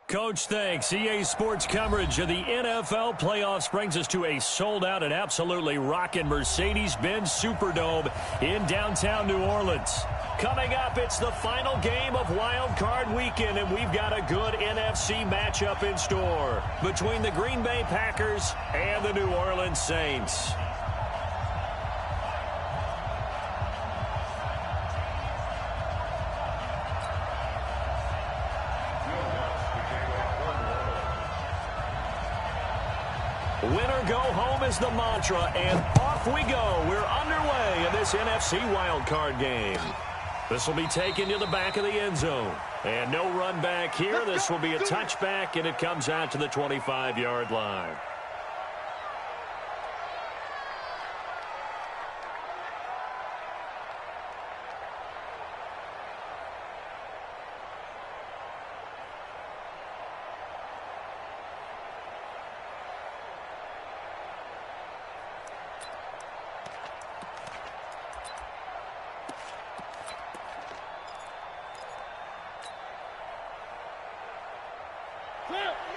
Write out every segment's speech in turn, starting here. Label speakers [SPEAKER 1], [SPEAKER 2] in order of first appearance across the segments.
[SPEAKER 1] Coach, thanks. EA Sports coverage of the NFL playoffs brings us to a sold-out and absolutely rocking Mercedes-Benz Superdome in downtown New Orleans. Coming up, it's the final game of Wildcard weekend, and we've got a good NFC matchup in store between the Green Bay Packers and the New Orleans Saints. Winner go home is the mantra, and off we go. We're underway in this NFC wildcard game. This will be taken to the back of the end zone. And no run back here. This will be a touchback, and it comes out to the 25-yard line.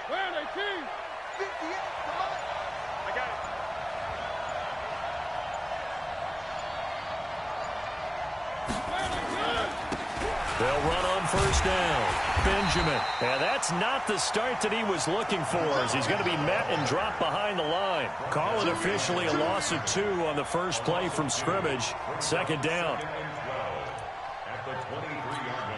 [SPEAKER 2] Where are they, team? 58, come on. I got it.
[SPEAKER 1] They'll run on first down. Benjamin. And that's not the start that he was looking for, as he's going to be met and dropped behind the line. Call it officially a loss of 2 on the first play from scrimmage. Second down.
[SPEAKER 3] At the 23-yard line.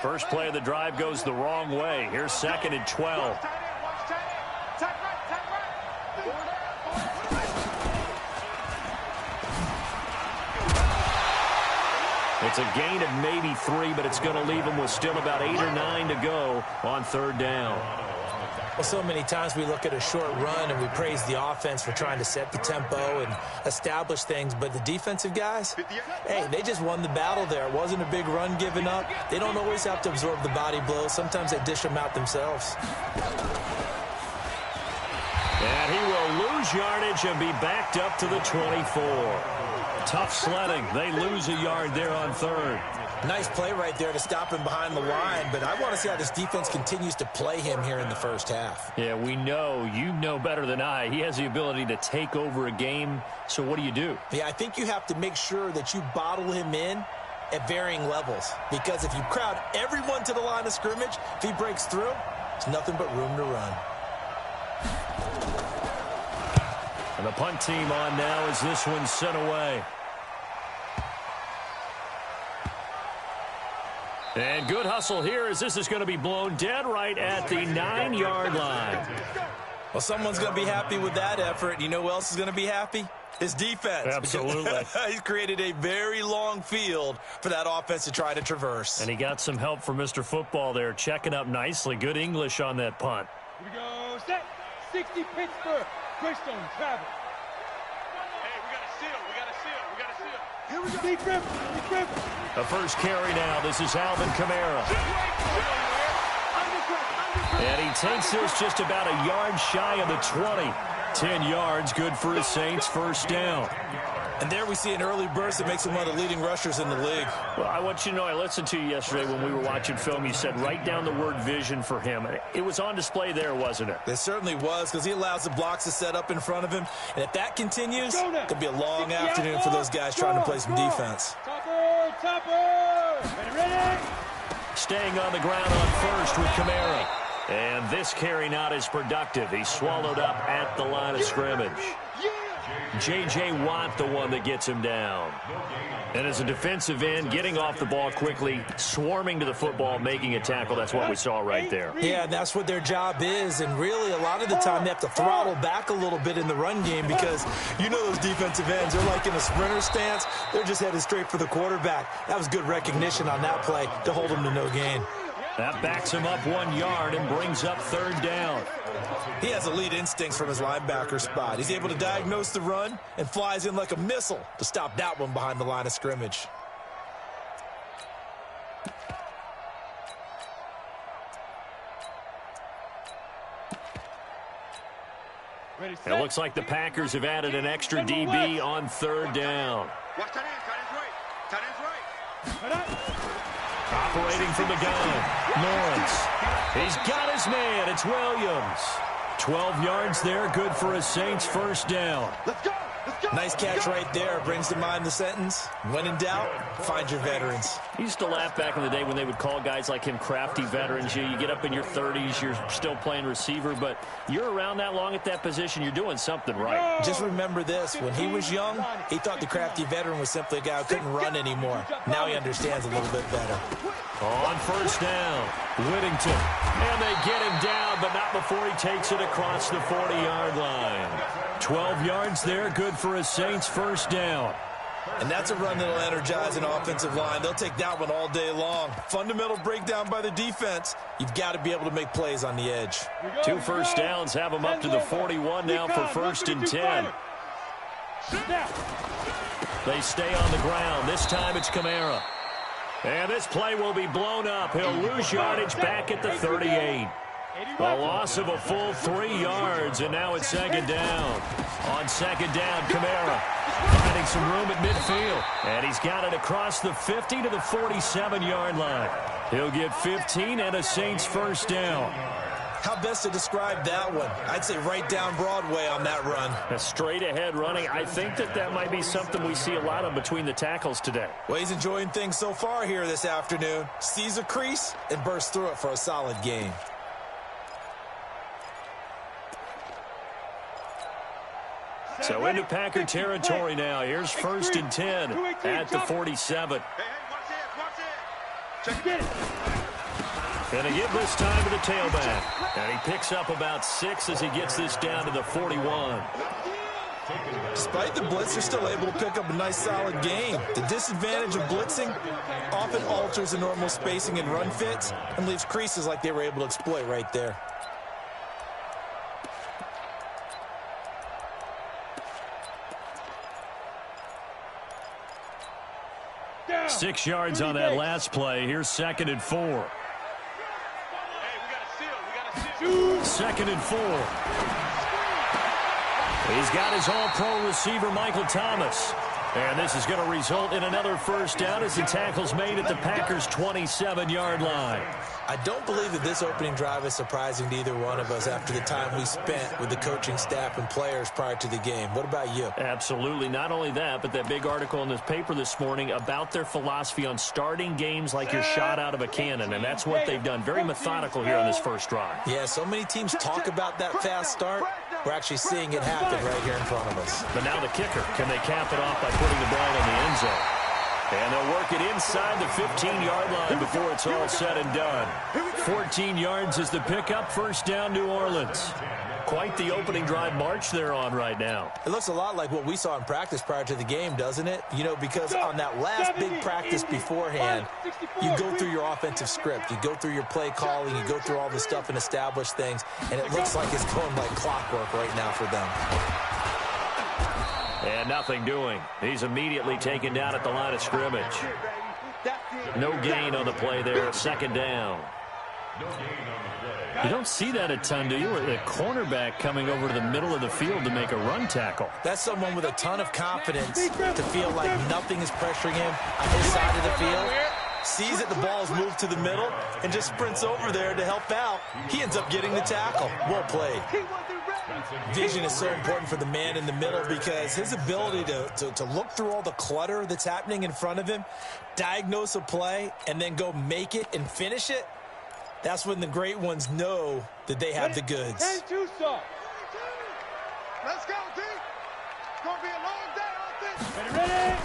[SPEAKER 1] First play of the drive goes the wrong way. Here's 2nd and 12. It's a gain of maybe 3, but it's going to leave them with still about 8 or 9 to go on third down.
[SPEAKER 4] Well, so many times we look at a short run and we praise the offense for trying to set the tempo and establish things, but the defensive guys, hey, they just won the battle there. It wasn't a big run given up. They don't always have to absorb the body blows. Sometimes they dish them out themselves.
[SPEAKER 1] And he will lose yardage and be backed up to the 24. Tough sledding. They lose a yard there on third.
[SPEAKER 4] Nice play right there to stop him behind the line, but I want to see how this defense continues to play him here in the first half.
[SPEAKER 1] Yeah, we know. You know better than I. He has the ability to take over a game, so what do?
[SPEAKER 4] Yeah, I think you have to make sure that you bottle him in at varying levels, because if you crowd everyone to the line of scrimmage, if he breaks through, there's nothing but room to run.
[SPEAKER 1] And the punt team on now as this one's sent away. And good hustle here as this is going to be blown dead right at the 9-yard line.
[SPEAKER 4] Well, someone's going to be happy with that effort. You know who else is going to be happy? His defense.
[SPEAKER 1] Absolutely.
[SPEAKER 4] He's created a very long field for that offense to try to traverse.
[SPEAKER 1] And he got some help from Mr. Football there, checking up nicely. Good English on that punt.
[SPEAKER 2] Here we go. Set. 60 Pittsburgh. Christian travel. Hey, we got a seal. We got a seal. We got a seal. Here we go. Deep rip. Deep rip.
[SPEAKER 1] The first carry now. This is Alvin Kamara. And he takes this just about a yard shy of the 20. 10 yards, good for his Saints, first down.
[SPEAKER 4] And there we see an early burst that makes him one of the leading rushers in the league.
[SPEAKER 1] Well, I want you to know, I listened to you yesterday when we were watching film. You said write down the word vision for him. It was on display there, wasn't it?
[SPEAKER 4] It certainly was, because he allows the blocks to set up in front of him. And if that continues, it could be a long afternoon for those guys trying to play some defense.
[SPEAKER 2] Topper. Ready.
[SPEAKER 1] Staying on the ground on first with Kamara. And this carry not as productive. He's swallowed up at the line of scrimmage. J.J. Watt, the one that gets him down. And as a defensive end, getting off the ball quickly, swarming to the football, making a tackle, that's what we saw right there.
[SPEAKER 4] Yeah, and that's what their job is. And really, a lot of the time, they have to throttle back a little bit in the run game because you know those defensive ends, they're like in a sprinter stance. They're just headed straight for the quarterback. That was good recognition on that play to hold them to no gain.
[SPEAKER 1] That backs him up 1 yard and brings up 3rd down.
[SPEAKER 4] He has elite instincts from his linebacker spot. He's able to diagnose the run and flies in like a missile to stop that one behind the line of scrimmage.
[SPEAKER 1] It looks like the Packers have added an extra DB on 3rd down. Operating from the gun, Lawrence. He's got his man. It's Williams. 12 yards there, good for a Saints 1st down.
[SPEAKER 2] Let's go.
[SPEAKER 4] Nice catch right there. Brings to mind the sentence, when in doubt, find your veterans.
[SPEAKER 1] He used to laugh back in the day when they would call guys like him crafty veterans. You get up in your 30s, you're still playing receiver, but you're around that long at that position, you're doing something right.
[SPEAKER 4] Just remember this, when he was young, he thought the crafty veteran was simply a guy who couldn't run anymore. Now he understands a little bit better.
[SPEAKER 1] On 1st down, Whittington. And they get him down, but not before he takes it across the 40-yard line. 12 yards there, good for a Saints 1st down.
[SPEAKER 4] And that's a run that'll energize an offensive line. They'll take that one all day long. Fundamental breakdown by the defense. You've got to be able to make plays on the edge.
[SPEAKER 1] 2 first downs have them up to the 41 now for 1st and 10. They stay on the ground. This time it's Kamara. And this play will be blown up. He'll lose yardage back at the 38. A loss of a full 3 yards, and now it's 2nd down. On 2nd down, Kamara finding some room at midfield. And he's got it across the 50 to the 47-yard line. He'll get 15 and a Saints 1st down.
[SPEAKER 4] How best to describe that one? I'd say right down Broadway on that run.
[SPEAKER 1] A straight-ahead running. I think that might be something we see a lot of between the tackles today.
[SPEAKER 4] Well, he's enjoying things so far here this afternoon. Sees a crease and bursts through it for a solid gain.
[SPEAKER 1] So into Packer territory now. Here's 1st and 10 at the 47. And a give this time to the tailback. And he picks up about 6 as he gets this down to the 41.
[SPEAKER 4] Despite the blitz, they're still able to pick up a nice solid gain. The disadvantage of blitzing often alters the normal spacing and run fits and leaves creases like they were able to exploit right there.
[SPEAKER 1] Down. 6 yards on that last play. Here's 2nd and 4. 2nd and 4. He's got his all-pro receiver, Michael Thomas. And this is going to result in another 1st down as the tackle's made at the Packers' 27-yard line.
[SPEAKER 4] I don't believe that this opening drive is surprising to either one of us after the time we spent with the coaching staff and players prior to the game. What about you?
[SPEAKER 1] Absolutely. Not only that, but that big article in this paper this morning about their philosophy on starting games like you're shot out of a cannon, and that's what they've done. Very methodical here on this first drive.
[SPEAKER 4] Yeah, so many teams talk about that fast start. We're actually seeing it happen right here in front of us.
[SPEAKER 1] But now the kicker. Can they cap it off by putting the ball in the end zone? And they'll work it inside the 15-yard line before it's all said and done. 14 yards is the pickup. 1st down, New Orleans. Quite the opening drive march they're on right now.
[SPEAKER 4] It looks a lot like what we saw in practice prior to the game, doesn't it? You know, because on that last big practice beforehand, you go through your offensive script. You go through your play calling. You go through all the stuff and establish things. And it looks like it's going like clockwork right now for them.
[SPEAKER 1] And nothing doing. He's immediately taken down at the line of scrimmage. No gain on the play there. 2nd down. You don't see that a ton, do you? A cornerback coming over to the middle of the field to make a run tackle.
[SPEAKER 4] That's someone with a ton of confidence to feel like nothing is pressuring him on his side of the field. Sees that the ball is moved to the middle and just sprints over there to help out. He ends up getting the tackle. Well played. Vision is so important for the man in the middle because his ability to look through all the clutter that's happening in front of him, diagnose a play, and then go make it and finish it, that's when the great ones know that they have the goods.
[SPEAKER 2] Let's go, D. It's going to be a long day on this. Ready?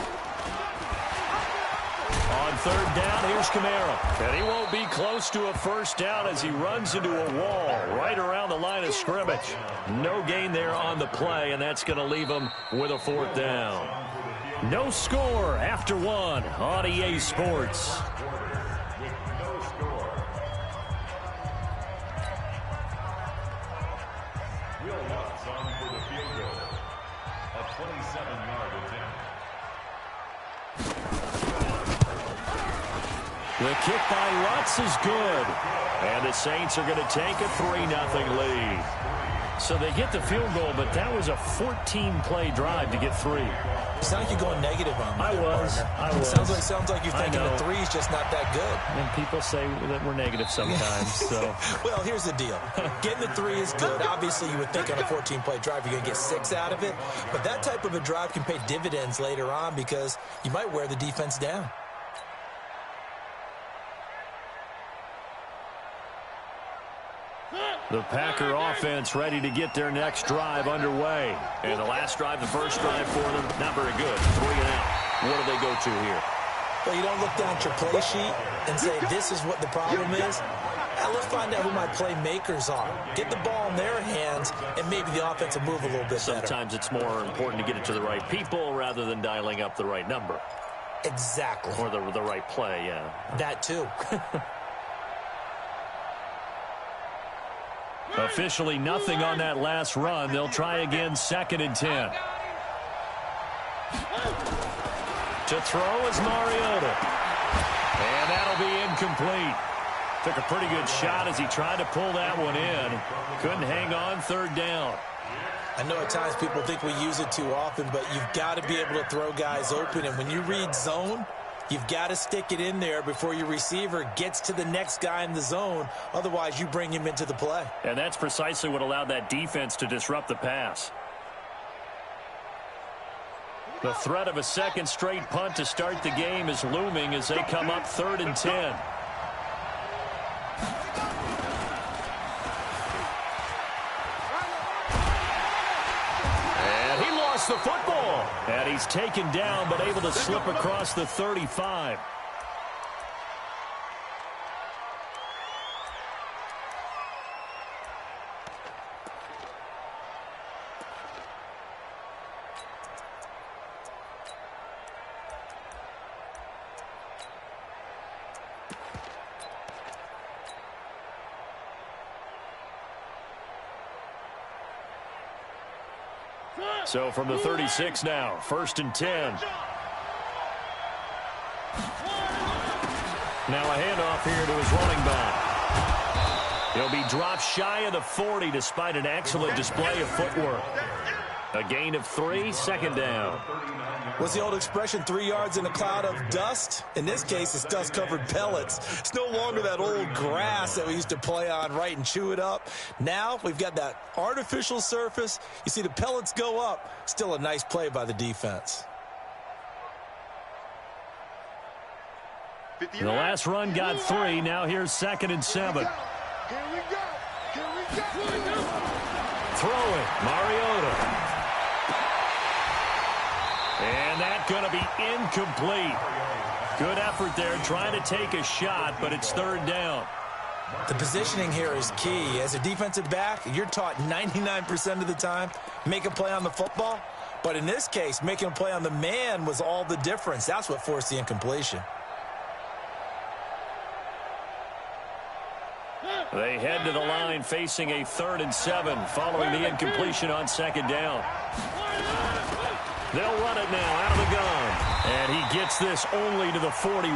[SPEAKER 1] On 3rd down, here's Kamara. And he won't be close to a 1st down as he runs into a wall right around the line of scrimmage. No gain there on the play, and that's going to leave him with a 4th down. No score after 1 on EA Sports.
[SPEAKER 3] 27-yard attempt.
[SPEAKER 1] The kick by Lutz is good. And the Saints are going to take a 3-0 lead. So they get the field goal, but that was a 14-play drive to get 3.
[SPEAKER 4] You sound like you're going negative on me.
[SPEAKER 1] I was.
[SPEAKER 4] Sounds like you're thinking the 3 is just not that good.
[SPEAKER 1] And people say that we're negative sometimes. So.
[SPEAKER 4] Well, here's the deal. Getting the 3 is good. Obviously, you would think on a 14-play drive you're going to get 6 out of it. But that type of a drive can pay dividends later on because you might wear the defense down.
[SPEAKER 1] The Packer offense ready to get their next drive underway. And the last drive, the first drive for them, not very good. 3 and out. What do they go to here?
[SPEAKER 4] Well, you don't look down at your play sheet and say, this is what the problem is. Now, let's find out who my playmakers are. Get the ball in their hands, and maybe the offense will move a little bit better.
[SPEAKER 1] Sometimes it's more important to get it to the right people rather than dialing up the right number.
[SPEAKER 4] Exactly.
[SPEAKER 1] Or the right play, yeah.
[SPEAKER 4] That, too.
[SPEAKER 1] Officially nothing on that last run. They'll try again, 2nd and 10. To throw is Mariota. And that'll be incomplete. Took a pretty good shot as he tried to pull that one in. Couldn't hang on, 3rd down.
[SPEAKER 4] I know at times people think we use it too often, but you've got to be able to throw guys open. And when you read zone, you've got to stick it in there before your receiver gets to the next guy in the zone. Otherwise, you bring him into the play.
[SPEAKER 1] And that's precisely what allowed that defense to disrupt the pass. The threat of a second straight punt to start the game is looming as they come up 3rd and 10. And he lost the football. And he's taken down but able to slip across the 35. So from the 36 now, 1st and 10. Now a handoff here to his running back. He'll be dropped shy of the 40 despite an excellent display of footwork. A gain of 3, 2nd down.
[SPEAKER 4] What's the old expression, 3 yards in a cloud of dust? In this case, it's dust-covered pellets. It's no longer that old grass that we used to play on, right, and chew it up. Now we've got that artificial surface. You see the pellets go up. Still a nice play by the defense.
[SPEAKER 1] The last run got 3. Now here's 2nd and 7. Throw it, Mariota. And that's going to be incomplete. Good effort there trying to take a shot, but it's 3rd down.
[SPEAKER 4] The positioning here is key. As a defensive back, you're taught 99% of the time, make a play on the football. But in this case, making a play on the man was all the difference. That's what forced the incompletion.
[SPEAKER 1] They head to the line facing a 3rd and 7 following the incompletion on 2nd down. They'll run it now out of the gun. And he gets this only to the 41.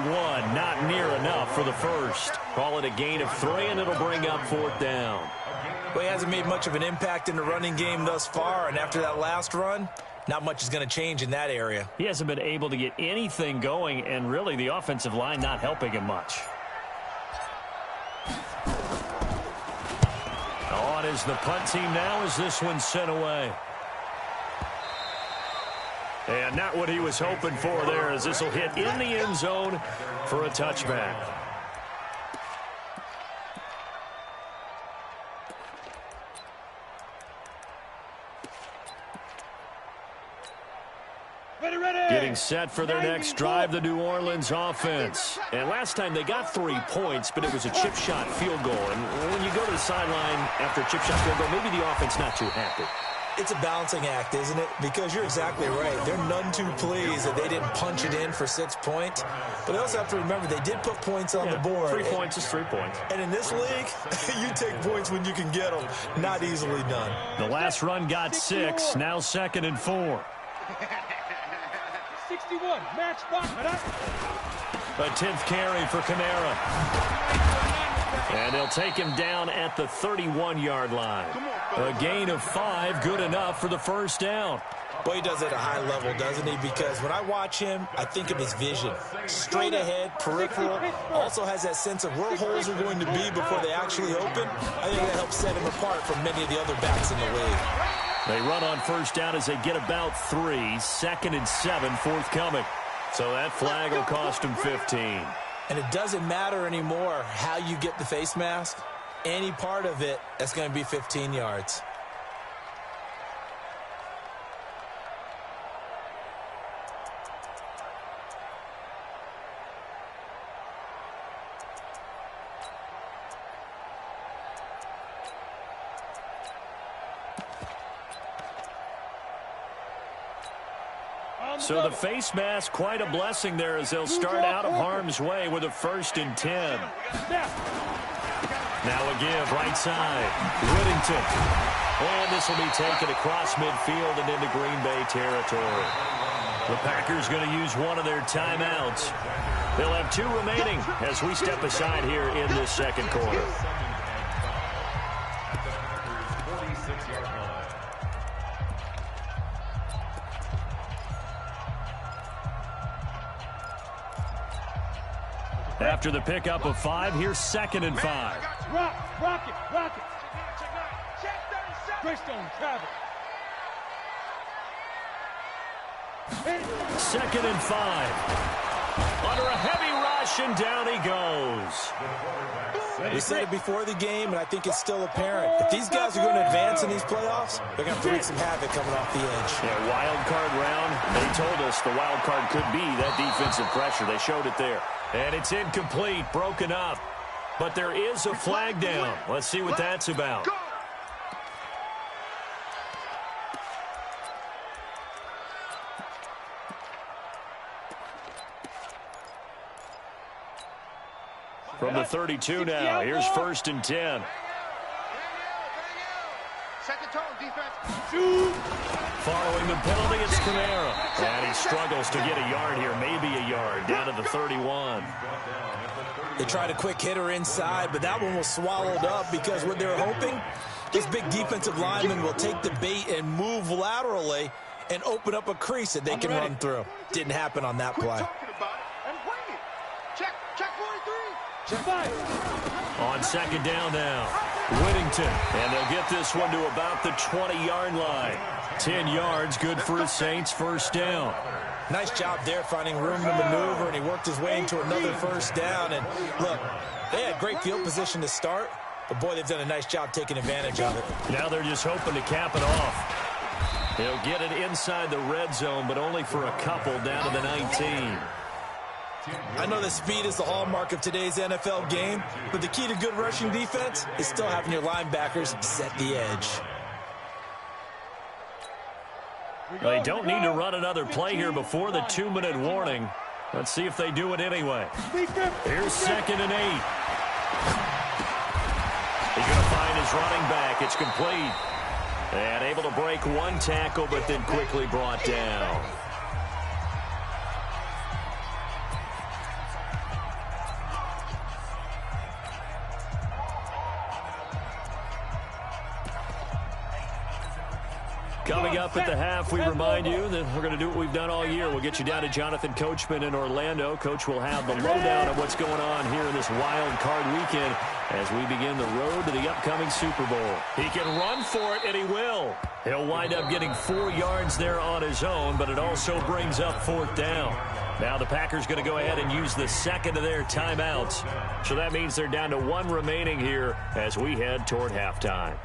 [SPEAKER 1] Not near enough for the first. Call it a gain of 3, and it'll bring up 4th down.
[SPEAKER 4] Well, he hasn't made much of an impact in the running game thus far. And after that last run, not much is going to change in that area.
[SPEAKER 1] He hasn't been able to get anything going, and really the offensive line not helping him much. On is the punt team now as this one's sent away. And not what he was hoping for there as this will hit in the end zone for a touchback. Getting set for their next drive, the New Orleans offense. And last time they got 3 points, but it was a chip shot field goal. And when you go to the sideline after a chip shot field goal, maybe the offense not too happy.
[SPEAKER 4] It's a balancing act, isn't it? Because you're exactly right. They're none too pleased that they didn't punch it in for 6 points. But they also have to remember they did put points on the board.
[SPEAKER 1] 3 points is 3 points.
[SPEAKER 4] And in this league, you take points when you can get them. Not easily done.
[SPEAKER 1] The last run got 6. Now 2nd and 4.
[SPEAKER 2] 61, match box.
[SPEAKER 1] A 10th carry for Kamara. And they'll take him down at the 31-yard line. A gain of 5, good enough for the first down.
[SPEAKER 4] Boy, he does it at a high level, doesn't he? Because when I watch him, I think of his vision. Straight ahead, peripheral, also has that sense of where holes are going to be before they actually open. I think that helps set him apart from many of the other backs in the league.
[SPEAKER 1] They run on first down as they get about 3. 2nd and 7 forthcoming. So that flag will cost him 15.
[SPEAKER 4] And it doesn't matter anymore how you get the face mask. Any part of it, that's going to be 15 yards.
[SPEAKER 1] So the face mask, quite a blessing there as they'll start out of harm's way with a 1st and 10. Now a give, right side, Whittington. And this will be taken across midfield and into Green Bay territory. The Packers going to use one of their timeouts. They'll have 2 remaining as we step aside here in this second quarter. After the pickup of 5, here's 2nd and 5.
[SPEAKER 2] Rock it. Christian, travel.
[SPEAKER 1] 2nd and 5. Under a heavy rush, and down he goes.
[SPEAKER 4] We said it before the game, and I think it's still apparent. If these guys are going to advance in these playoffs, they're going to have to wreak some havoc coming off the edge.
[SPEAKER 1] Yeah, wild card round. They told us the wild card could be that defensive pressure. They showed it there. And it's incomplete, broken up. But there is a flag down. Let's see what that's about. From the 32 now, here's 1st and 10.
[SPEAKER 5] Second tone, defense.
[SPEAKER 1] Following the penalty, it's Kamara. And he struggles to get a yard here, maybe a yard, down to the 31.
[SPEAKER 4] They tried a quick hitter inside, but that one was swallowed up because what they're hoping, this big defensive lineman will take the bait and move laterally and open up a crease that they can run through. Didn't happen on that play.
[SPEAKER 1] On 2nd down now, Whittington, and they'll get this one to about the 20-yard line. 10 yards, good for the Saints, 1st down.
[SPEAKER 4] Nice job there finding room to maneuver, and he worked his way into another 1st down. And look, they had great field position to start, but boy, they've done a nice job taking advantage of it.
[SPEAKER 1] Now they're just hoping to cap it off. They'll get it inside the red zone, but only for a couple down to the 19.
[SPEAKER 4] I know that speed is the hallmark of today's NFL game, but the key to good rushing defense is still having your linebackers set the edge.
[SPEAKER 1] They don't need to run another play here before the 2-minute warning. Let's see if they do it anyway. Here's 2nd and 8. He's going to find his running back. It's complete. And able to break one tackle, but then quickly brought down. Coming up at the half, we remind you that we're going to do what we've done all year. We'll get you down to Jonathan Coachman in Orlando. Coach will have the lowdown of what's going on here in this wild card weekend as we begin the road to the upcoming Super Bowl. He can run for it, and he will. He'll wind up getting 4 yards there on his own, but it also brings up 4th down. Now the Packers going to go ahead and use the 2nd of their timeouts. So that means they're down to 1 remaining here as we head toward halftime.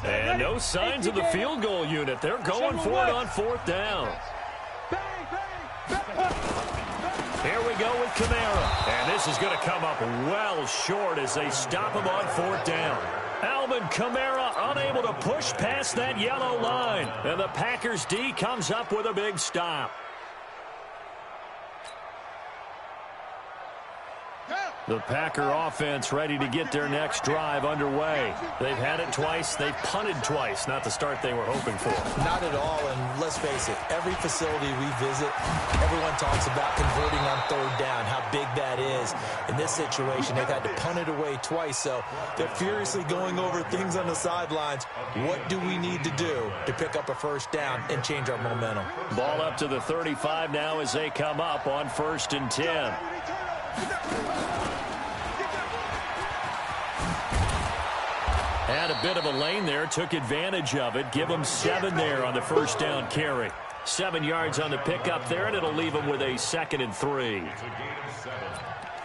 [SPEAKER 1] And no signs of the field goal unit. They're going for it on 4th down. Here we go with Kamara. And this is going to come up well short as they stop him on 4th down. Alvin Kamara unable to push past that yellow line. And the Packers D comes up with a big stop. The Packer offense ready to get their next drive underway. They've had it twice. They've punted twice. Not the start they were hoping for.
[SPEAKER 4] Not at all, and let's face it, every facility we visit, everyone talks about converting on third down, how big that is. In this situation, they've had to punt it away twice, so they're furiously going over things on the sidelines. What do we need to do to pick up a first down and change our momentum?
[SPEAKER 1] Ball up to the 35 now as they come up on 1st and 10. Had a bit of a lane there, took advantage of it. Give them 7 there on the first down carry. 7 yards on the pickup there, and it'll leave them with a 2nd and 3.
[SPEAKER 3] It's a gain of 7.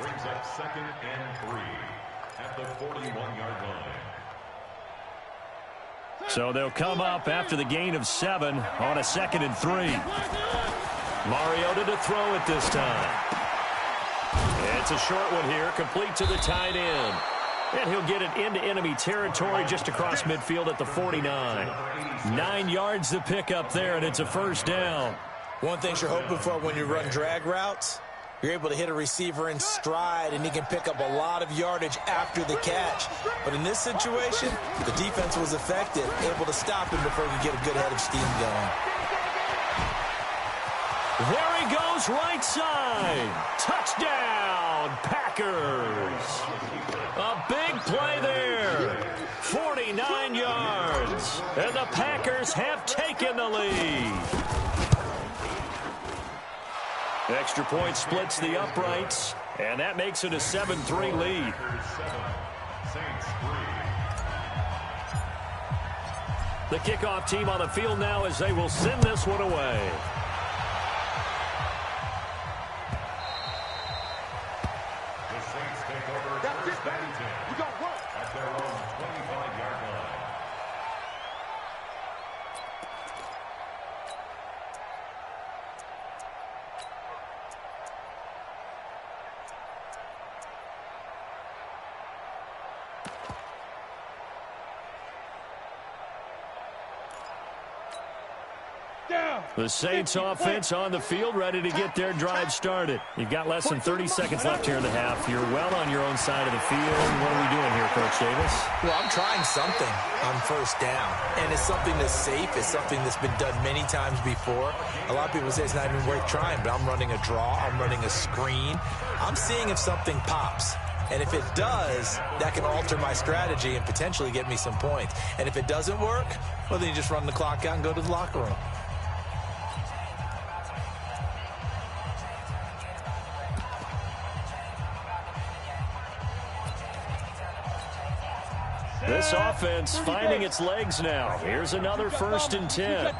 [SPEAKER 3] Brings up 2nd and 3 at the 41-yard line.
[SPEAKER 1] So they'll come up after the gain of 7 on a 2nd and 3. Mariota to throw it this time. It's a short one here, complete to the tight end. And he'll get it into enemy territory just across midfield at the 49. 9 yards to pick up there, and it's a first down.
[SPEAKER 4] One thing you're hoping for when you run drag routes, you're able to hit a receiver in stride, and he can pick up a lot of yardage after the catch. But in this situation, the defense was effective, able to stop him before he could get a good head of steam going.
[SPEAKER 1] There he goes, right side. Touchdown, Packers. A big play there. 49 yards. And the Packers have taken the lead. Extra point splits the uprights, and that makes it a 7-3 lead. The kickoff team on the field now as they will send this one away.
[SPEAKER 3] At their own 25-yard line.
[SPEAKER 1] The Saints offense on the field, ready to get their drive started. You've got less than 30 seconds left here in the half. You're well on your own side of the field. What are we doing here, Coach Davis?
[SPEAKER 4] Well, I'm trying something on first down, and it's something that's safe. It's something that's been done many times before. A lot of people say it's not even worth trying, but I'm running a draw. I'm running a screen. I'm seeing if something pops. And if it does, that can alter my strategy and potentially get me some points. And if it doesn't work, well, then you just run the clock out and go to the locker room.
[SPEAKER 1] This offense finding its legs now. Here's another 1st and 10.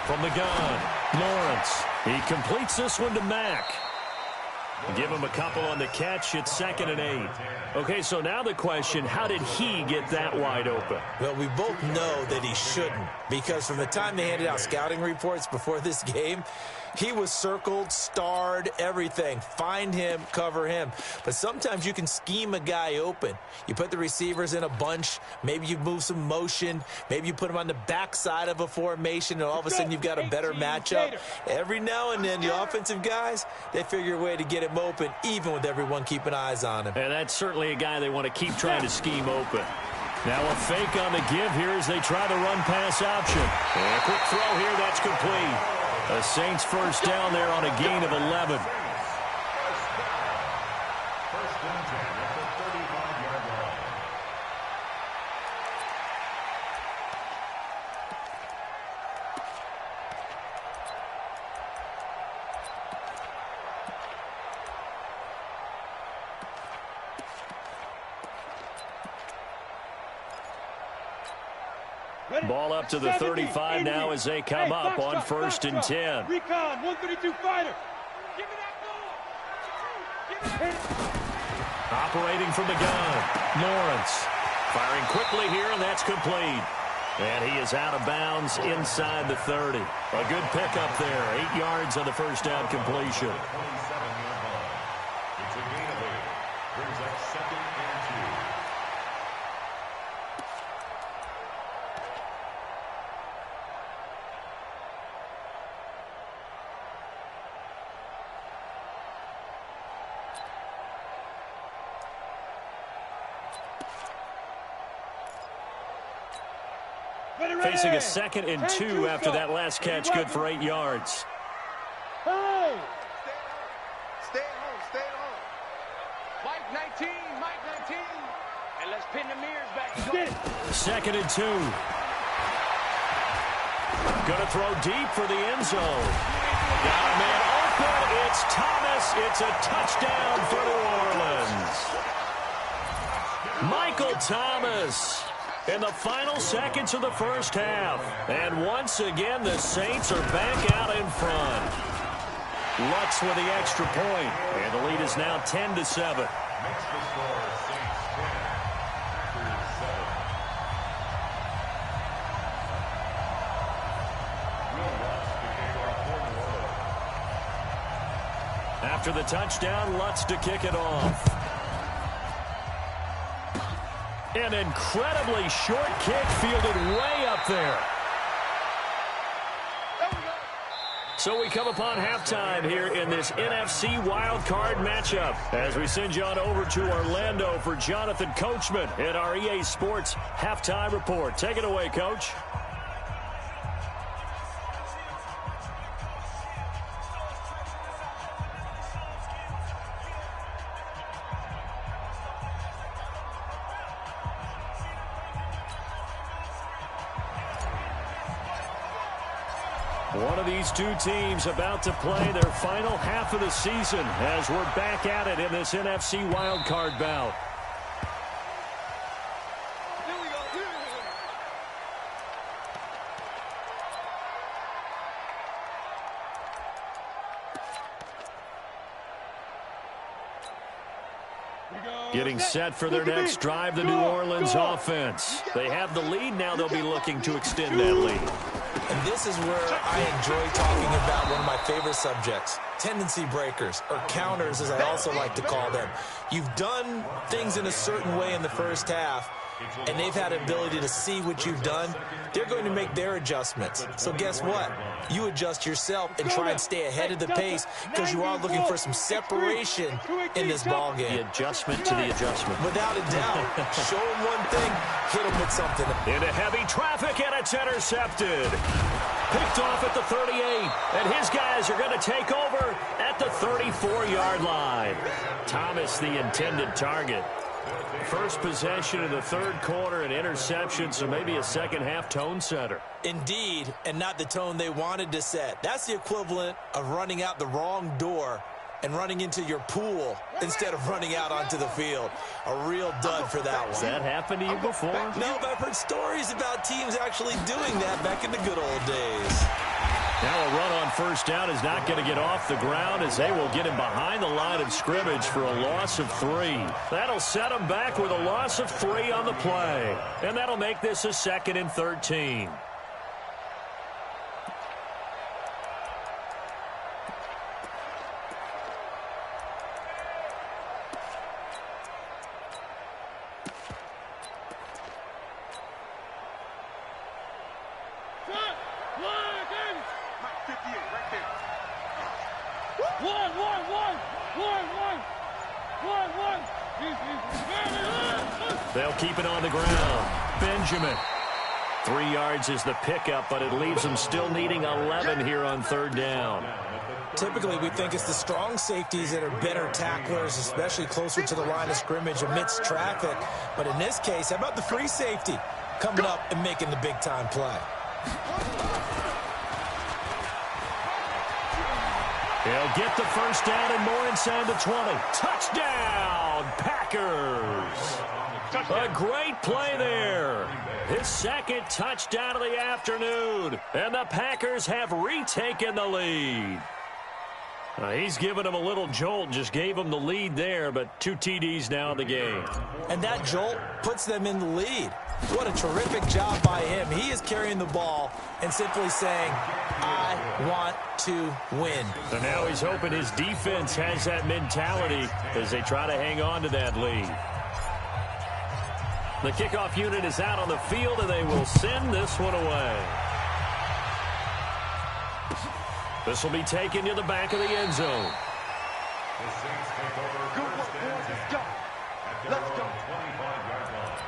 [SPEAKER 1] From the gun, Lawrence. He completes this one to Mack. Give him a couple on the catch. It's 2nd and 8. Okay, so now the question, how did he get that wide open?
[SPEAKER 4] Well, we both know that he shouldn't, because from the time they handed out scouting reports before this game, he was circled, starred, everything. Find him, cover him. But sometimes you can scheme a guy open. You put the receivers in a bunch. Maybe you move some motion. Maybe you put them on the backside of a formation, and all of a sudden you've got a better matchup. Every now and then, the offensive guys, they figure a way to get him open, even with everyone keeping eyes on him.
[SPEAKER 1] And that's certainly a guy they want to keep trying to scheme open. Now a fake on the give here as they try the run-pass option. And a quick throw here, that's complete. The Saints first down there on a gain of 11.
[SPEAKER 3] First and 10 at the 35-yard line.
[SPEAKER 1] Ball up to the 35 now as they come up on 1st and 10.
[SPEAKER 2] Recon, 132 fighter. Give me that ball.
[SPEAKER 1] Operating from the gun, Lawrence. Firing quickly here, and that's complete. And he is out of bounds inside the 30. A good pickup there. 8 yards on the first down completion.
[SPEAKER 3] 27-yard line. It's a gain of 8. Brings up 2nd and 2.
[SPEAKER 1] Facing a 2nd and 2 after that last catch, good for 8 yards.
[SPEAKER 2] Hey!
[SPEAKER 5] Stay at home, stay at home.
[SPEAKER 2] Mike 19, Mike 19. And let's pin the mirrors back.
[SPEAKER 1] 2nd and 2. Gonna throw deep for the end zone. Got a man open. It's Thomas. It's a touchdown for New Orleans. Michael Thomas in the final seconds of the first half. And once again, the Saints are back out in front. Lutz with the extra point. And the lead is now 10-7.
[SPEAKER 3] Makes the score Saints 10, Packers 7. Will Lutz to kick off for New Orleans.
[SPEAKER 1] After the touchdown, Lutz to kick it off. An incredibly short kick fielded way up there. So we come upon halftime here in this NFC Wildcard matchup as we send you on over to Orlando for Jonathan Coachman at our EA Sports Halftime Report. Take it away, Coach. One of these two teams about to play their final half of the season as we're back at it in this NFC wildcard bout. Getting set for their next drive, the New Orleans offense. They have the lead now. They'll be looking to extend that lead.
[SPEAKER 4] And this is where I enjoy talking about one of my favorite subjects, tendency breakers, or counters as I also like to call them. You've done things in a certain way in the first half, and they've had an ability to see what you've done. They're going to make their adjustments. So guess what? You adjust yourself and try and stay ahead of the pace because you are looking for some separation in this ball game.
[SPEAKER 1] The adjustment to the adjustment.
[SPEAKER 4] Without a doubt. Show them one thing, hit them with something.
[SPEAKER 1] Into heavy traffic, and it's intercepted. Picked off at the 38, and his guys are going to take over at the 34-yard line. Thomas, the intended target. First possession in the third quarter, an interception, so maybe a second-half tone setter.
[SPEAKER 4] Indeed, and not the tone they wanted to set. That's the equivalent of running out the wrong door and running into your pool instead of running out onto the field. A real dud for that one.
[SPEAKER 1] Has that happened to you before?
[SPEAKER 4] No, but I've heard stories about teams actually doing that back in the good old days.
[SPEAKER 1] Now a run on first down is not going to get off the ground as they will get him behind the line of scrimmage for a loss of 3. That'll set him back with a loss of 3 on the play. And that'll make this a 2nd and 13. They'll keep it on the ground. Benjamin. 3 yards is the pickup, but it leaves them still needing 11 here on third down.
[SPEAKER 4] Typically, we think it's the strong safeties that are better tacklers, especially closer to the line of scrimmage amidst traffic. But in this case, how about the free safety coming up and making the big-time play?
[SPEAKER 1] He'll get the first down and more inside the 20. Touchdown, Packers. A great play there. His second touchdown of the afternoon. And the Packers have retaken the lead. He's given them a little jolt, just gave them the lead there, but 2 TDs now in the game.
[SPEAKER 4] And that jolt puts them in the lead. What a terrific job by him. He is carrying the ball and simply saying, I want to win.
[SPEAKER 1] So now he's hoping his defense has that mentality as they try to hang on to that lead. The kickoff unit is out on the field, and they will send this one away. This will be taken to the back of the end zone.
[SPEAKER 3] The Saints take over first and 10 at their own 25-yard line.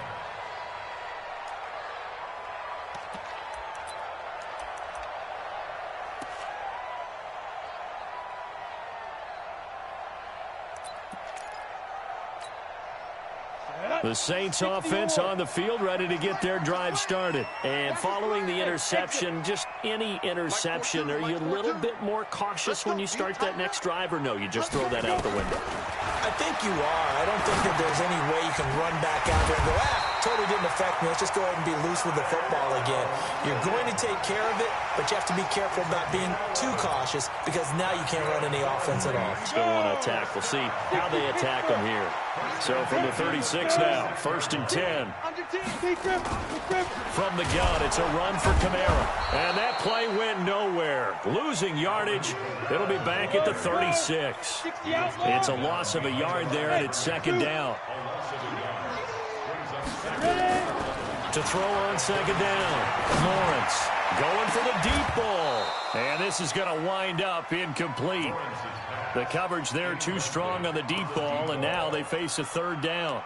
[SPEAKER 1] The Saints offense on the field, ready to get their drive started. And following the interception, just any interception, are you a little bit more cautious when you start that next drive, or no, you just throw that out the window?
[SPEAKER 4] I think you are. I don't think that there's any way you can run back out there and go, totally didn't affect me. Let's just go ahead and be loose with the football again. You're going to take care of it, but you have to be careful about being too cautious because now you can't run any offense at all.
[SPEAKER 1] Still want to attack. We'll see how they attack them here. So from the 36 now, 1st and 10. From the gun, it's a run for Kamara. And that play went nowhere. Losing yardage. It'll be back at the 36. It's a loss of a yard there, and it's 2nd down. To throw on 2nd down. Lawrence going for the deep ball. And this is going to wind up incomplete. The coverage there too strong on the deep ball, and now they face a 3rd down.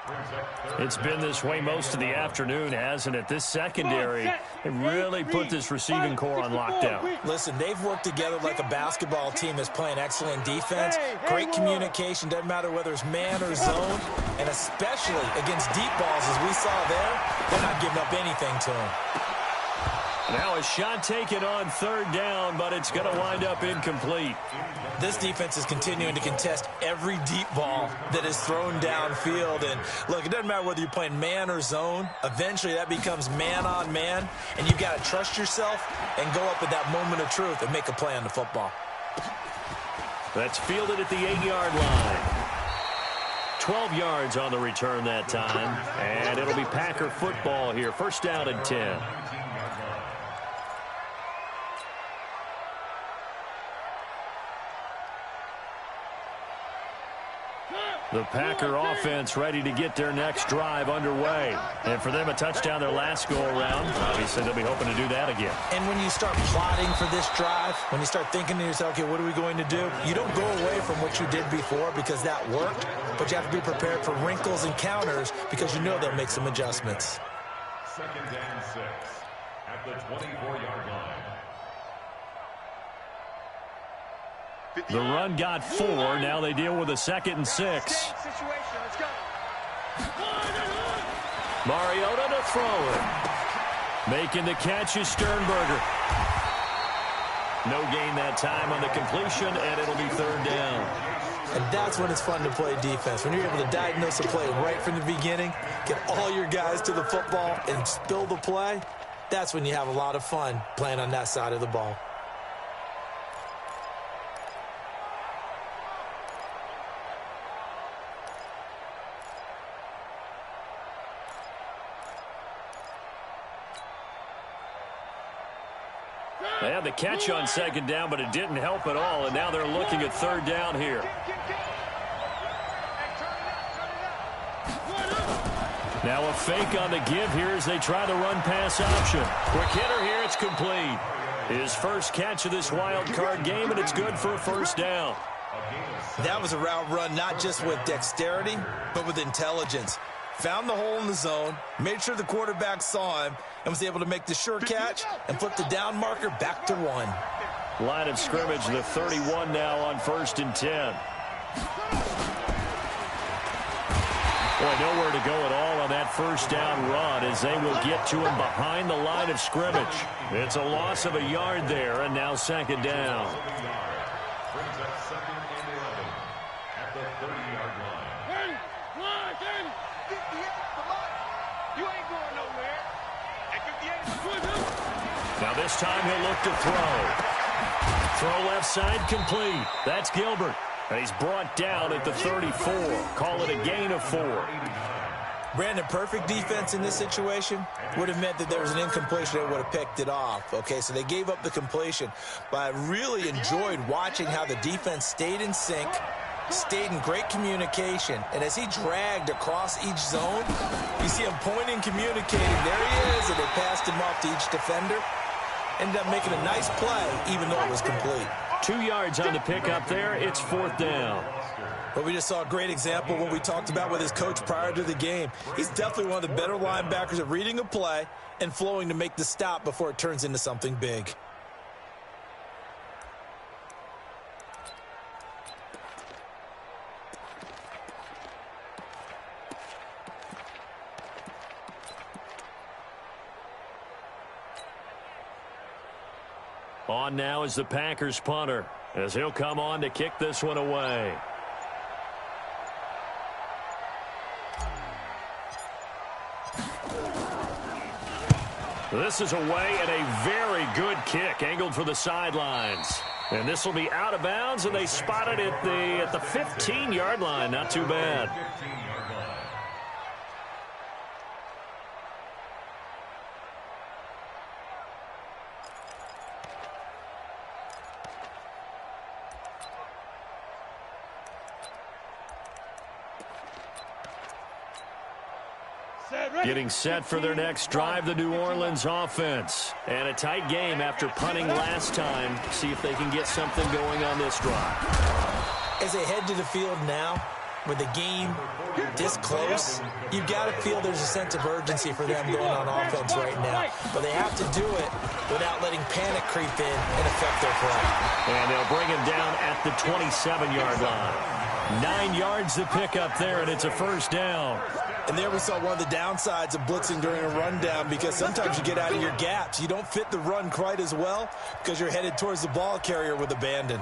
[SPEAKER 1] It's been this way most of the afternoon, hasn't it? This secondary, they really put this receiving core on lockdown.
[SPEAKER 4] Listen, they've worked together like a basketball team that's playing excellent defense. Great communication, doesn't matter whether it's man or zone, and especially against deep balls, as we saw there, they're not giving up anything to them.
[SPEAKER 1] Now a shot taken on 3rd down, but it's going to wind up incomplete.
[SPEAKER 4] This defense is continuing to contest every deep ball that is thrown downfield. And look, it doesn't matter whether you're playing man or zone. Eventually that becomes man on man, and you've got to trust yourself and go up at that moment of truth and make a play on the football.
[SPEAKER 1] That's fielded at the 8-yard line. 12 yards on the return that time, and it'll be Packer football here. 1st down and 10. The Packer offense ready to get their next drive underway. And for them, a touchdown their last go-around. Obviously, they'll be hoping to do that again.
[SPEAKER 4] And when you start plotting for this drive, when you start thinking to yourself, okay, what are we going to do? You don't go away from what you did before because that worked, but you have to be prepared for wrinkles and counters because you know they'll make some adjustments.
[SPEAKER 3] 2nd and 6 at the 24-yard line.
[SPEAKER 1] The run got 4. Now they deal with a 2nd and 6. Mariota to throw it. Making the catch is Sternberger. No gain that time on the completion, and it'll be 3rd down.
[SPEAKER 4] And that's when it's fun to play defense. When you're able to diagnose a play right from the beginning, get all your guys to the football, and spill the play, that's when you have a lot of fun playing on that side of the ball.
[SPEAKER 1] They had the catch on 2nd down, but it didn't help at all, and now they're looking at 3rd down here. Now a fake on the give here as they try the run-pass option. Quick hitter here, it's complete. His first catch of this wild card game, and it's good for a 1st down.
[SPEAKER 4] That was a route run not just with dexterity, but with intelligence. Found the hole in the zone, made sure the quarterback saw him, and was able to make the sure catch and flip the down marker back to 1.
[SPEAKER 1] Line of scrimmage, the 31 now on 1st and 10. Boy, nowhere to go at all on that 1st down run as they will get to him behind the line of scrimmage. It's a loss of a yard there, and now 2nd down.
[SPEAKER 3] Brings up 2nd and 11 at the 30-yard line.
[SPEAKER 2] You ain't going nowhere.
[SPEAKER 1] Now this time he'll look to throw. Throw left side complete. That's Gilbert. And he's brought down at the 34. Call it a gain of 4.
[SPEAKER 4] Brandon, perfect defense in this situation would have meant that there was an incompletion that would have picked it off. Okay, so they gave up the completion. But I really enjoyed watching how the defense stayed in sync, stayed in great communication, and as he dragged across each zone, you see him pointing, communicating. There he is, and they passed him off to each defender. Ended up making a nice play, even though it was complete.
[SPEAKER 1] 2 yards on the pickup there. It's 4th down.
[SPEAKER 4] But we just saw a great example of what we talked about with his coach prior to the game. He's definitely one of the better linebackers at reading a play and flowing to make the stop before it turns into something big.
[SPEAKER 1] On now is the Packers punter, as he'll come on to kick this one away. This is away and a very good kick, angled for the sidelines. And this will be out of bounds, and they spot it at the 15-yard line. Not too bad. Getting set for their next drive, the New Orleans offense. And a tight game after punting last time. See if they can get something going on this drive.
[SPEAKER 4] As they head to the field now, with the game this close, you've got to feel there's a sense of urgency for them going on offense right now. But they have to do it without letting panic creep in and affect their play.
[SPEAKER 1] And they'll bring him down at the 27-yard line. 9 yards to pick up there, and it's a first down.
[SPEAKER 4] And there we saw one of the downsides of blitzing during a rundown, because sometimes you get out of your gaps. You don't fit the run quite as well because you're headed towards the ball carrier with abandon.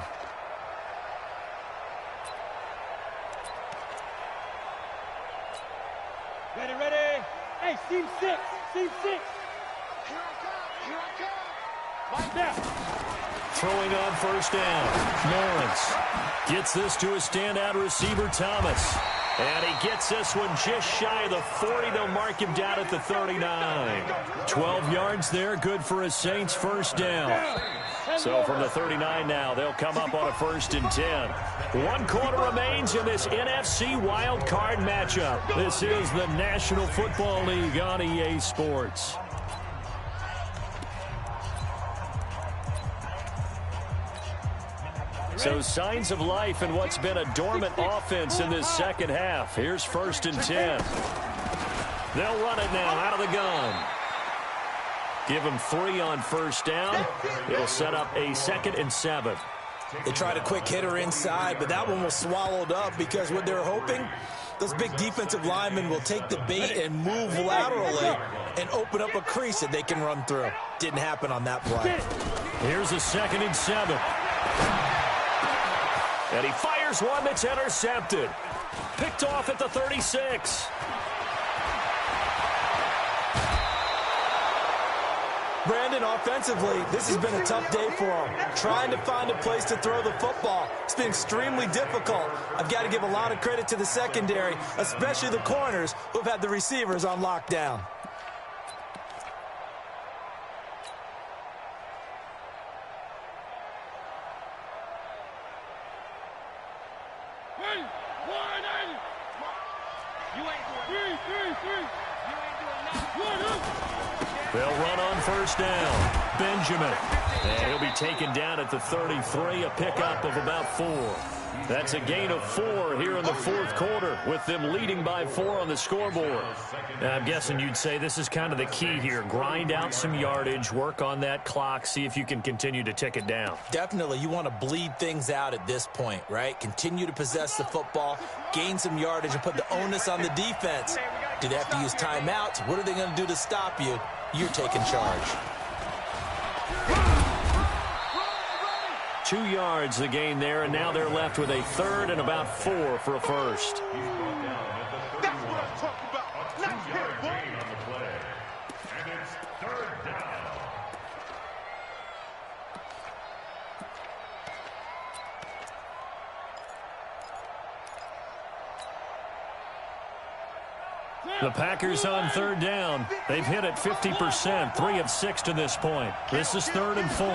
[SPEAKER 2] Ready, ready. Hey, seam 6. Seam 6. Here I come. Like that.
[SPEAKER 1] Throwing on first down. Lawrence gets this to a standout receiver, Thomas. And he gets this one just shy of the 40. They'll mark him down at the 39. 12 yards there, good for a Saints first down. So from the 39 now, they'll come up on a 1st and 10. 1 quarter remains in this NFC Wildcard matchup. This is the National Football League on EA Sports. So signs of life in what's been a dormant offense in this second half. Here's 1st and 10. They'll run it now out of the gun. Give them 3 on first down. It'll set up a 2nd and 7.
[SPEAKER 4] They tried a quick hitter inside, but that one was swallowed up because what they're hoping, those big defensive linemen will take the bait and move laterally and open up a crease that they can run through. Didn't happen on that play.
[SPEAKER 1] Here's a 2nd and 7. And he fires one that's intercepted. Picked off at the 36.
[SPEAKER 4] Brandon, offensively, this has been a tough day for him. Trying to find a place to throw the football. It's been extremely difficult. I've got to give a lot of credit to the secondary, especially the corners who've had the receivers on lockdown.
[SPEAKER 1] They'll run on first down. Benjamin. And he'll be taken down at the 33, a pickup of about 4. That's a gain of 4 here in the 4th quarter, with them leading by 4 on the scoreboard. Now, I'm guessing you'd say this is kind of the key here. Grind out some yardage, work on that clock, see if you can continue to tick it down.
[SPEAKER 4] Definitely. You want to bleed things out at this point, right? Continue to possess the football, gain some yardage, and put the onus on the defense. Do they have to use timeouts? What are they going to do to stop you? You're taking charge.
[SPEAKER 1] 2 yards the gain there, and now they're left with a 3rd and about 4 for a first.
[SPEAKER 5] That's what I'm talking about. Let's hit it, boy.
[SPEAKER 3] On the play. And it's 3rd down.
[SPEAKER 1] The Packers on 3rd down. They've hit it 50%, 3 of 6 to this point. This is 3rd and 4.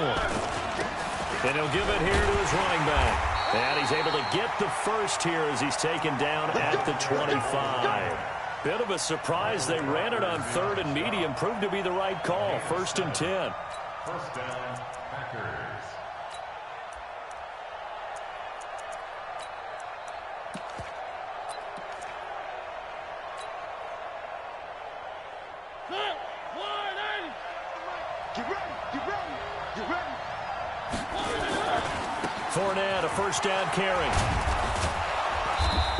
[SPEAKER 1] And he'll give it here to his running back. And he's able to get the first here as he's taken down at the 25. Bit of a surprise. They ran it on 3rd and medium. Proved to be the right call. 1st and 10.
[SPEAKER 3] First down, Packers.
[SPEAKER 1] Fournette, a first down carry.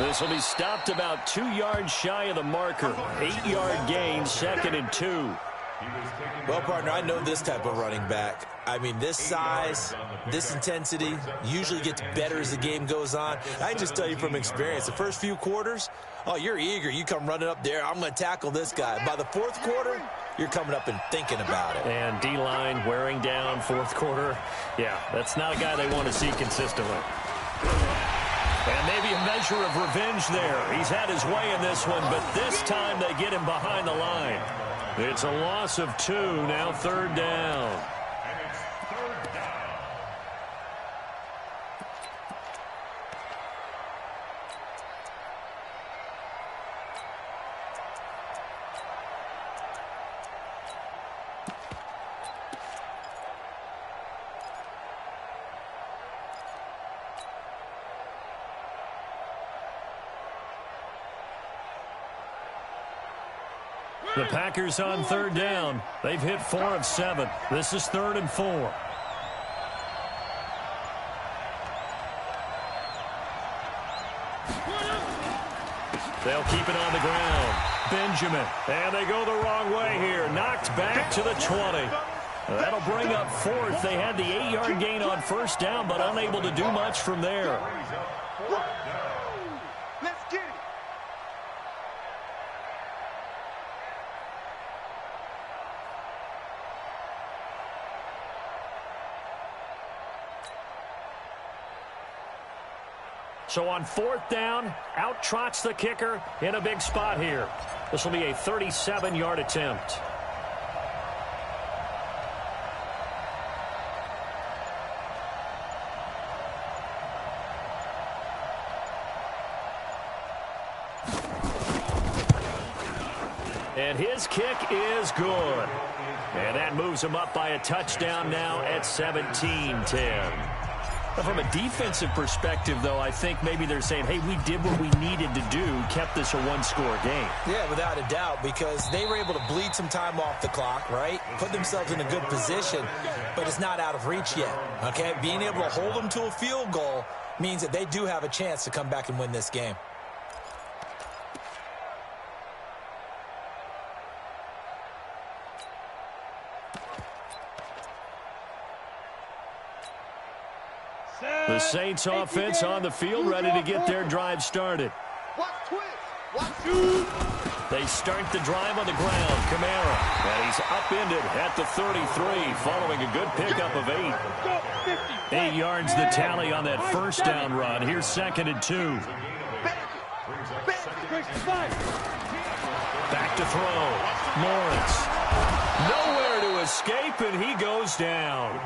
[SPEAKER 1] This will be stopped about 2 yards shy of the marker. 8-yard gain, 2nd and 2.
[SPEAKER 4] Well, partner, I know this type of running back. I mean, this size, this intensity usually gets better as the game goes on. I can just tell you from experience, the first few quarters, oh, you're eager. You come running up there, I'm going to tackle this guy. By the fourth quarter, you're coming up and thinking about it.
[SPEAKER 1] And D-line wearing down fourth quarter. Yeah, that's not a guy they want to see consistently. And maybe a measure of revenge there. He's had his way in this one, but this time they get him behind the line. It's a loss of 2, now third down. The Packers on third down. They've hit 4 of 7. This is 3rd and 4. They'll keep it on the ground. Benjamin. And they go the wrong way here. Knocked back to the 20. That'll bring up 4th. They had the 8-yard gain on first down, but unable to do much from there. So on 4th down, out trots the kicker in a big spot here. This will be a 37-yard attempt. And his kick is good. And that moves him up by a touchdown now at 17-10. From a defensive perspective, though, I think maybe they're saying, hey, we did what we needed to do, kept this a one-score game.
[SPEAKER 4] Yeah, without a doubt, because they were able to bleed some time off the clock, right? Put themselves in a good position, but it's not out of reach yet, okay? Being able to hold them to a field goal means that they do have a chance to come back and win this game.
[SPEAKER 1] The Saints offense on the field, ready to get their drive started. They start the drive on the ground. Kamara, and he's upended at the 33, following a good pickup of 8. 8 yards the tally on that first down run. Here's 2nd and 2. Back to throw. Lawrence. Nowhere to escape, and he goes down.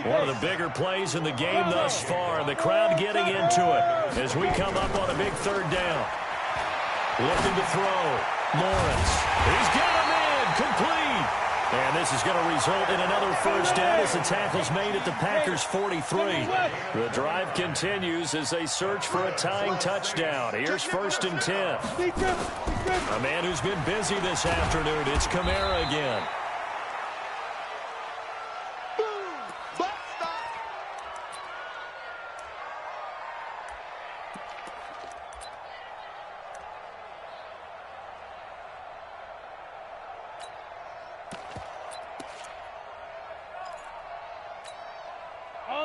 [SPEAKER 1] One of the bigger plays in the game thus far, and the crowd getting into it as we come up on a big 3rd down. Looking to throw. Lawrence. He's got him in. Complete. And this is going to result in another first down as the tackle's made at the Packers' 43. The drive continues as they search for a tying touchdown. Here's 1st and 10. A man who's been busy this afternoon. It's Kamara again.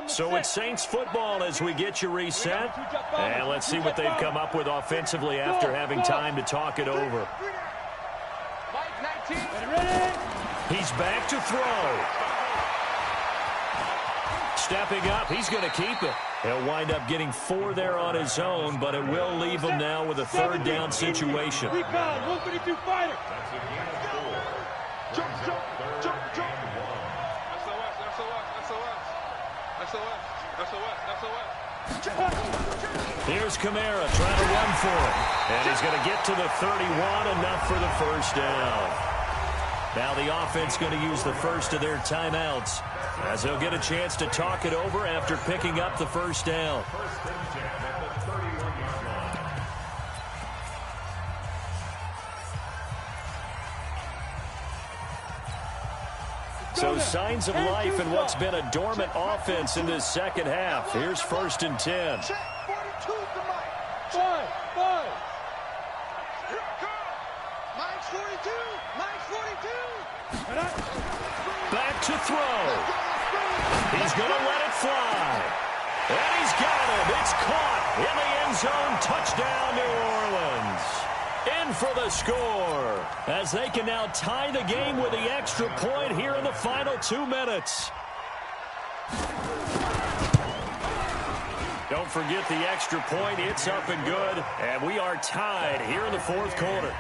[SPEAKER 1] So it's Saints football as we get you reset. And let's see what they've come up with offensively after having time to talk it over. He's back to throw. Stepping up, he's going to keep it. He'll wind up getting 4 there on his own, but it will leave him now with a 3rd down situation. Here's Kamara trying to run for it. And he's going to get to the 31, enough for the first down. Now the offense going to use the first of their timeouts as they'll get a chance to talk it over after picking up the first down. So signs of life in what's been a dormant offense in this second half. Here's 1st and 10.
[SPEAKER 5] Mine's 42. Mine's 42.
[SPEAKER 1] Back to throw. He's going to let it fly. And he's got it. It's caught in the end zone. Touchdown, New Orleans. In for the score, as they can now tie the game with the extra point here in the final 2 minutes. Don't forget the extra point. It's up and good. And we are tied here in the fourth quarter.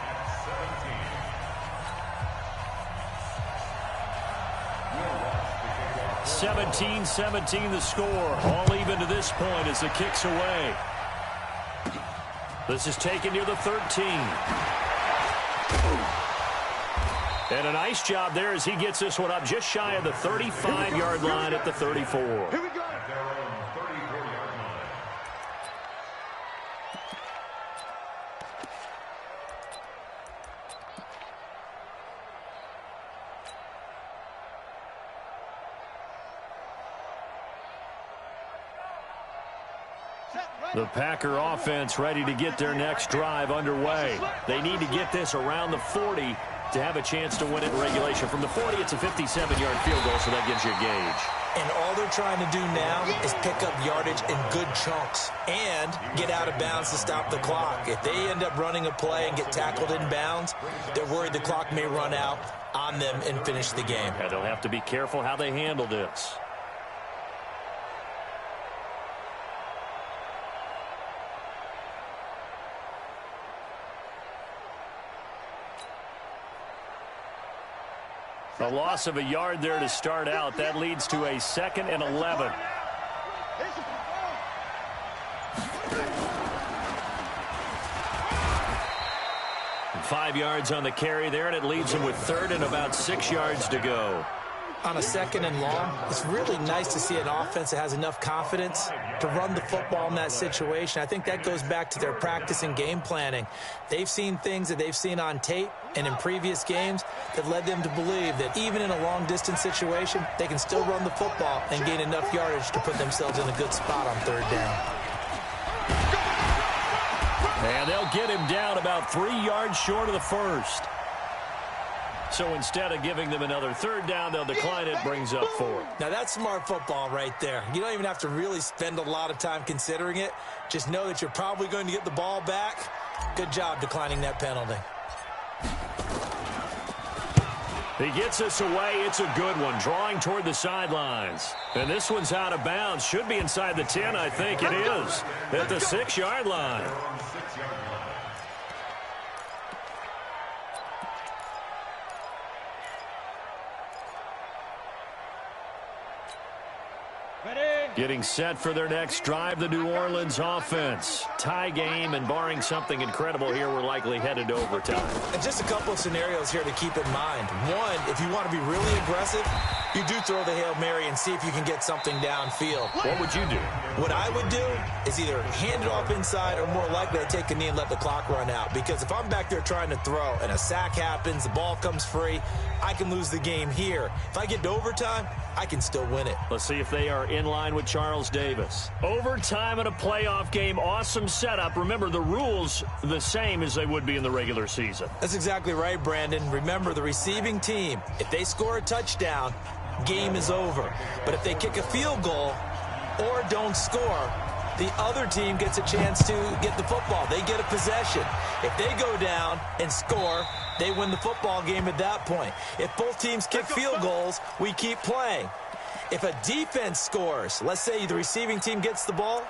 [SPEAKER 1] 17-17 the score. All even to this point as the kick's away. This is taken near the 13. And a nice job there as he gets this one up just shy of the 35-yard line at the 34.
[SPEAKER 5] Here we go.
[SPEAKER 1] The Packer offense ready to get their next drive underway. They need to get this around the 40 to have a chance to win it in regulation. From the 40, it's a 57-yard field goal, so that gives you a gauge.
[SPEAKER 4] And all they're trying to do now is pick up yardage in good chunks and get out of bounds to stop the clock. If they end up running a play and get tackled in bounds, they're worried the clock may run out on them and finish the game.
[SPEAKER 1] Yeah, they'll have to be careful how they handle this. A loss of a yard there to start out. That leads to a 2nd and 11. And 5 yards on the carry there, and it leaves them with 3rd and about 6 yards to go.
[SPEAKER 4] On a 2nd and long, it's really nice to see an offense that has enough confidence to run the football in that situation. I think that goes back to their practice and game planning. They've seen things that they've seen on tape and in previous games that led them to believe that even in a long-distance situation, they can still run the football and gain enough yardage to put themselves in a good spot on 3rd down.
[SPEAKER 1] And they'll get him down about 3 yards short of the 1st. So instead of giving them another 3rd down, they'll decline it, brings up 4.
[SPEAKER 4] Now that's smart football right there. You don't even have to really spend a lot of time considering it. Just know that you're probably going to get the ball back. Good job declining that penalty.
[SPEAKER 1] He gets us away. It's a good one, drawing toward the sidelines. And this one's out of bounds. Should be inside the 10, I think it is, at the 6-yard line. Getting set for their next drive, the New Orleans offense. Tie game, and barring something incredible here, we're likely headed to overtime.
[SPEAKER 4] And just a couple of scenarios here to keep in mind. One, if you want to be really aggressive, you do throw the Hail Mary and see if you can get something downfield.
[SPEAKER 1] What would you do?
[SPEAKER 4] What I would do is either hand it off inside or more likely to take a knee and let the clock run out. Because if I'm back there trying to throw and a sack happens, the ball comes free, I can lose the game here. If I get to overtime, I can still win it.
[SPEAKER 1] Let's see if they are in line with Charles Davis. Overtime in a playoff game, awesome setup. Remember, the rules the same as they would be in the regular season.
[SPEAKER 4] That's exactly right, Brandon. Remember, the receiving team, if they score a touchdown, game is over. But if they kick a field goal or don't score, the other team gets a chance to get the football. They get a possession. If they go down and score, they win the football game at that point. If both teams kick field goals, we keep playing. If a defense scores, let's say the receiving team gets the ball,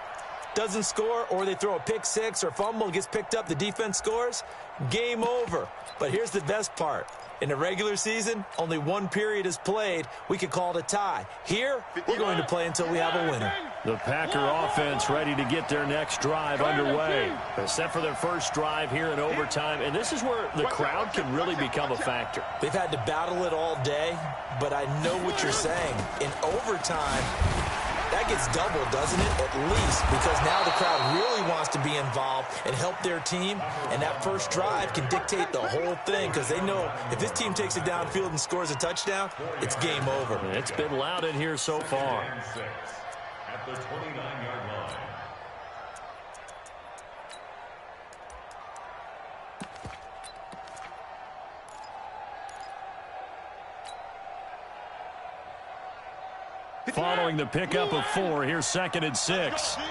[SPEAKER 4] doesn't score, or they throw a pick six or fumble, gets picked up, the defense scores, game over. But here's the best part. In the regular season, only one period is played. We could call it a tie. Here, we're going to play until we have a winner.
[SPEAKER 1] The Packer offense ready to get their next drive underway. They're set for their first drive here in overtime, and this is where the crowd can really become a factor.
[SPEAKER 4] They've had to battle it all day, but I know what you're saying. In overtime, that gets doubled, doesn't it? At least, because now the crowd really wants to be involved and help their team, and that first drive can dictate the whole thing because they know if this team takes it downfield and scores a touchdown, it's game over.
[SPEAKER 1] It's been loud in here so far.
[SPEAKER 3] At the 29-yard line.
[SPEAKER 1] following the pickup of 4. Here's 2nd and 6.
[SPEAKER 5] 36,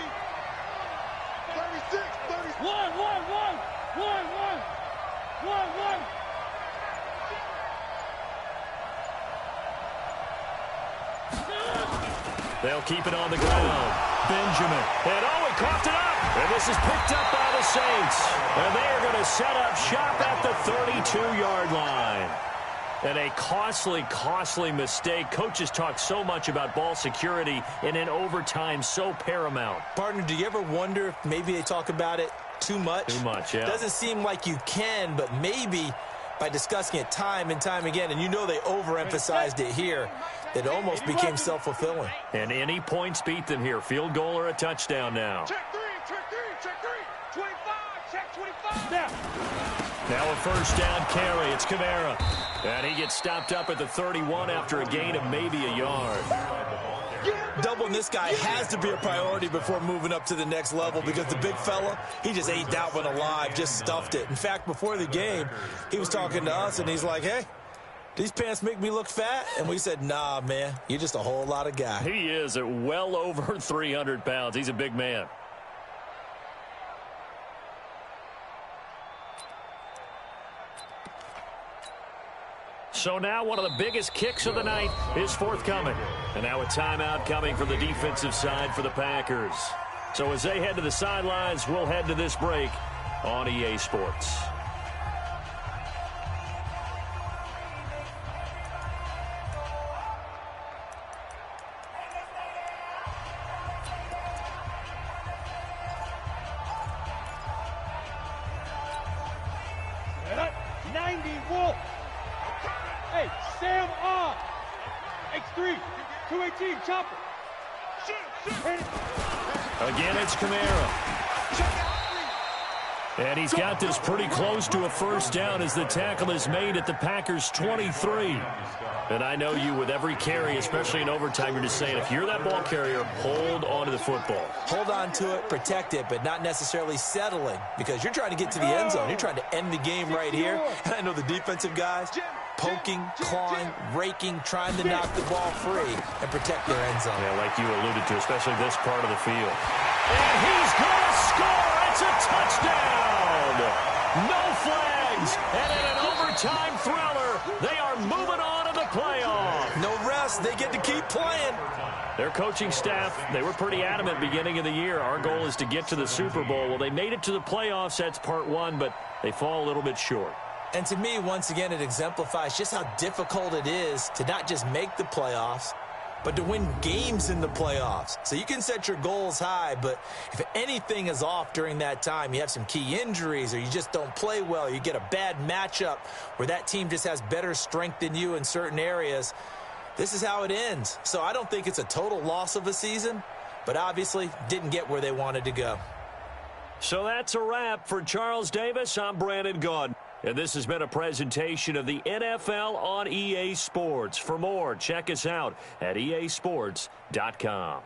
[SPEAKER 5] 30.
[SPEAKER 2] 1.
[SPEAKER 1] They'll keep it on the ground. Benjamin. And he coughed it up. And this is picked up by the Saints. And they are going to set up shop at the 32-yard line. And a costly mistake. Coaches talk so much about ball security, and in overtime, so paramount.
[SPEAKER 4] Partner, do you ever wonder if maybe they talk about it too much?
[SPEAKER 1] Too much, yeah.
[SPEAKER 4] Doesn't seem like you can, but maybe by discussing it time and time again, and you know they overemphasized it here, it almost became self-fulfilling.
[SPEAKER 1] And any points beat them here. Field goal or a touchdown now.
[SPEAKER 5] Check 3, check 3, check 3. 25, check 25.
[SPEAKER 1] Now a first down carry. It's Kamara. And he gets stopped up at the 31 after a gain of maybe a yard.
[SPEAKER 4] Doubling this guy has to be a priority before moving up to the next level because the big fella, he just ate that one alive, just stuffed it. In fact, before the game, he was talking to us, and he's like, hey, these pants make me look fat? And we said, nah, man, you're just a whole lot of guy.
[SPEAKER 1] He is at well over 300 pounds. He's a big man. So now one of the biggest kicks of the night is forthcoming. And now a timeout coming from the defensive side for the Packers. So as they head to the sidelines, we'll head to this break on EA Sports.
[SPEAKER 2] Hey, Sam on. X3, 218, chopper.
[SPEAKER 1] Again, it's Kamara. And he's got this pretty close to a first down as the tackle is made at the Packers' 23. And I know you, with every carry, especially in overtime, you're just saying, if you're that ball carrier, hold on to the football.
[SPEAKER 4] Hold on to it, protect it, but not necessarily settling because you're trying to get to the end zone. You're trying to end the game right here. And I know the defensive guys poking, clawing, raking, trying to knock the ball free and protect their end zone.
[SPEAKER 1] Yeah, like you alluded to, especially this part of the field. And he's going to score. It's a touchdown. No flags. And in an overtime thriller, they are moving on to the playoff.
[SPEAKER 4] No rest. They get to keep playing.
[SPEAKER 1] Their coaching staff, they were pretty adamant beginning of the year. Our goal is to get to the Super Bowl. Well, they made it to the playoffs. That's part one, but they fall a little bit short.
[SPEAKER 4] And to me, once again, it exemplifies just how difficult it is to not just make the playoffs, but to win games in the playoffs. So you can set your goals high, but if anything is off during that time, you have some key injuries or you just don't play well, you get a bad matchup where that team just has better strength than you in certain areas, this is how it ends. So I don't think it's a total loss of a season, but obviously didn't get where they wanted to go.
[SPEAKER 1] So that's a wrap for Charles Davis. I'm Brandon Gaudin. And this has been a presentation of the NFL on EA Sports. For more, check us out at easports.com.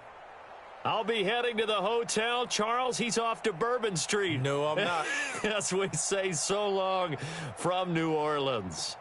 [SPEAKER 1] I'll be heading to the hotel. Charles, he's off to Bourbon Street.
[SPEAKER 4] No, I'm not.
[SPEAKER 1] As we say so long from New Orleans.